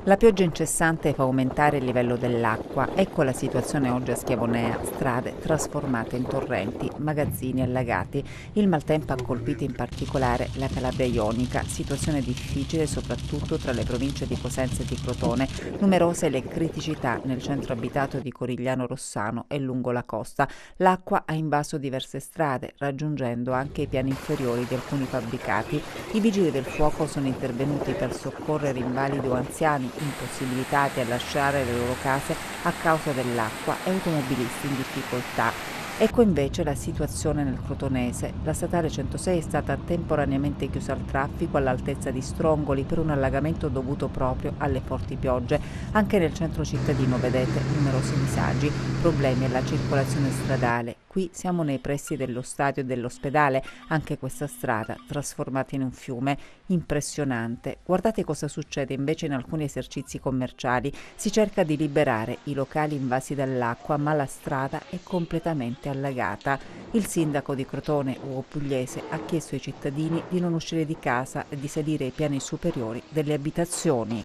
La pioggia incessante fa aumentare il livello dell'acqua. Ecco la situazione oggi a Schiavonea: strade trasformate in torrenti, magazzini allagati. Il maltempo ha colpito in particolare la Calabria ionica, situazione difficile soprattutto tra le province di Cosenza e di Crotone. Numerose le criticità nel centro abitato di Corigliano Rossano e lungo la costa. L'acqua ha invaso diverse strade, raggiungendo anche i piani inferiori di alcuni fabbricati. I vigili del fuoco sono intervenuti per soccorrere invalidi o anziani impossibilitati a lasciare le loro case a causa dell'acqua e automobilisti in difficoltà. Ecco invece la situazione nel Crotonese. La statale 106 è stata temporaneamente chiusa al traffico all'altezza di Strongoli per un allagamento dovuto proprio alle forti piogge. Anche nel centro cittadino vedete numerosi disagi, problemi alla circolazione stradale. Qui siamo nei pressi dello stadio e dell'ospedale, anche questa strada trasformata in un fiume. Impressionante. Guardate cosa succede invece in alcuni esercizi commerciali. Si cerca di liberare i locali invasi dall'acqua, ma la strada è completamente allagata. Il sindaco di Crotone, Ugo Pugliese, ha chiesto ai cittadini di non uscire di casa e di salire ai piani superiori delle abitazioni.